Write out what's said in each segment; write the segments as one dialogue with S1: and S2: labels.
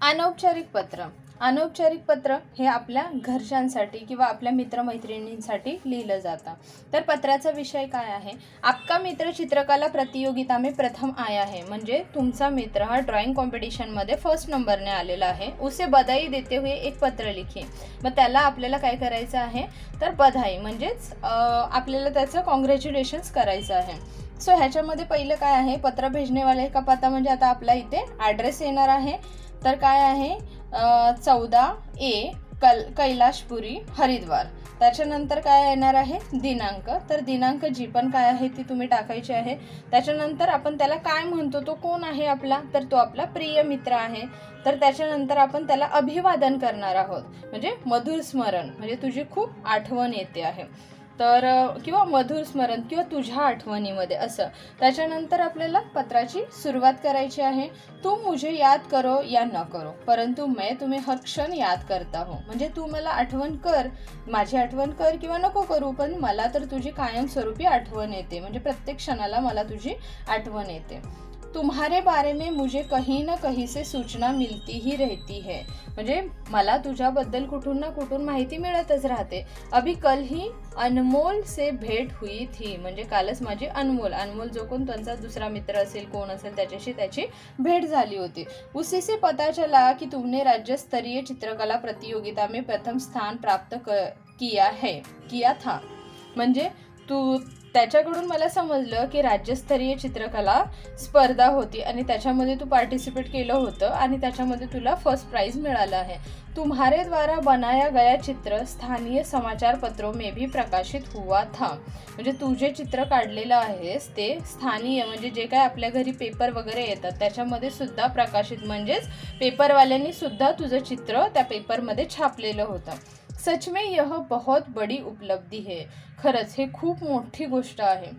S1: अनौपचारिक पत्र. अनौपचारिक पत्र हे आपल्या घरच्यांसाठी किंवा आपल्या मित्रमैत्रिणींसाठी लिहिलं जातं. तर पत्राचा विषय काय आहे? आपका मित्र चित्रकला प्रतियोगिता में प्रथम आया है. म्हणजे तुमचा मित्र हा ड्रॉइंग कॉम्पिटिशनमध्ये फर्स्ट नंबरने आलेला आहे. उसे बधाई देते हुए एक पत्र लिखिए. मग त्याला आपल्याला काय करायचं आहे? तर बधाई म्हणजेच आपल्याला त्याचं कॉंग्रॅच्युलेशन्स करायचं आहे. सो ह्याच्यामध्ये पहिलं काय आहे? पत्र भेजने वाले का पता म्हणजे आता आपला इथे ॲड्रेस येणार आहे. तर काय आहे? 14A कैलाशपुरी हरिद्वार. त्याच्यानंतर काय येणार आहे? दिनांक. तर दिनांक जी पण काय आहे ती तुम्ही टाकायची आहे. त्याच्यानंतर आपण त्याला काय म्हणतो, तो कोण आहे आपला? तर तो आपला प्रिय मित्र आहे. तर त्याच्यानंतर आपण त्याला अभिवादन करणार आहोत, म्हणजे मधुर स्मरण, म्हणजे तुझी खूप आठवण येते आहे तर किंवा मधुर स्मरण किंवा तुझ्या आठवणीमध्ये असं. त्याच्यानंतर आपल्याला पत्राची सुरुवात करायची आहे. तुम मुझे याद करो या न करो परंतु मैं तुम्हें हर क्षण याद करता हूँ. म्हणजे तू मला आठवण कर, माझी आठवण कर किंवा नको करू, पण मला तर तुझी कायमस्वरूपी आठवण येते. म्हणजे प्रत्येक क्षणाला मला तुझी आठवण येते. तुम्हारे बारे में मुझे कहीं ना कहीं से सूचना मिलती ही रहती है. म्हणजे मला तुझ्याबद्दल कुठून ना कुठून माहिती मिळतच राहते. अभी कल ही अनमोल से भेट हुई थी. म्हणजे कालच माझी अनमोल जो कोण त्यांचा दुसरा मित्र असेल, कोण असेल, त्याच्याशी त्याची भेट झाली होती. उसी से पता चला कि तुमने राज्य स्तरीय चित्रकला प्रतियोगिता में प्रथम स्थान प्राप्त किया था. म्हणजे त्याच्याकडून मला समजलं की राज्यस्तरीय चित्रकला स्पर्धा होती आणि त्याच्यामध्ये तू पार्टिसिपेट केलं होतं आणि त्याच्यामध्ये तुला फर्स्ट प्राइज मिळालं आहे. तुम्हारे द्वारा बनाया गया चित्र स्थानीय समाचार पत्रों में भी प्रकाशित हुआ था. म्हणजे तू जे चित्र काढलेलं आहेस ते स्थानीय म्हणजे जे काय आपल्या घरी पेपर वगैरे येतात त्याच्यामध्ये सुद्धा प्रकाशित, म्हणजेच पेपरवाल्यांनी सुद्धा तुझं चित्र त्या पेपरमध्ये छापलेलं होतं. सच में यह बहुत बड़ी उपलब्धि है. खरंच हे खूप मोठी गोष्ट आहे.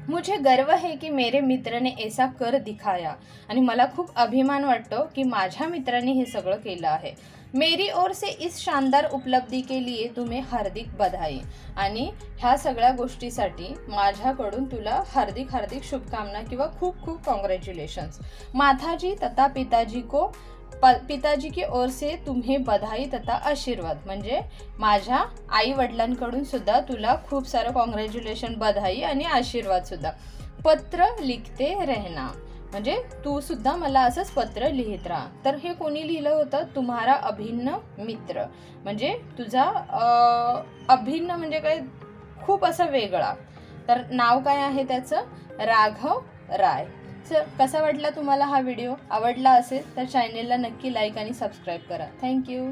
S1: मुझे गर्व है कि मेरे मित्र ने ऐसा कर दिखाया. आणि मला खूप अभिमान वाटतो की माझ्या मित्राने हे सगळं केलं आहे. मेरी ओर से इस शानदार उपलब्धि के लिए तुम्हें हार्दिक बधाई. आणि ह्या सगळ्या गोष्टीसाठी माझ्याकडून तुला हार्दिक हार्दिक शुभकामना किंवा खूप खूप कॉंग्रॅच्युलेशन्स. माताजी तथा पिताजी की ओर से तुम्हें बधाई तथा आशीर्वाद. म्हणजे माझ्या आई वडिलांकडून सुद्धा तुला खूप सारं कॉंग्रॅच्युलेशन, बधाई आणि आशीर्वाद सुद्धा. पत्र लिखते रहना. म्हणजे तू सुद्धा मला असंच पत्र लिहित राहा. तर हे कोणी लिहिलं होतं? तुम्हारा अभिन्न मित्र. म्हणजे तुझा अभिन्न म्हणजे काय? खूप असा वेगळा. तर नाव काय आहे त्याचं? राघव राय. कसा वाटला तुम्हाला हा व्हिडिओ? आवडला असेल तर चॅनेलला नक्की लाईक आणि सबस्क्राईब करा. थँक्यू.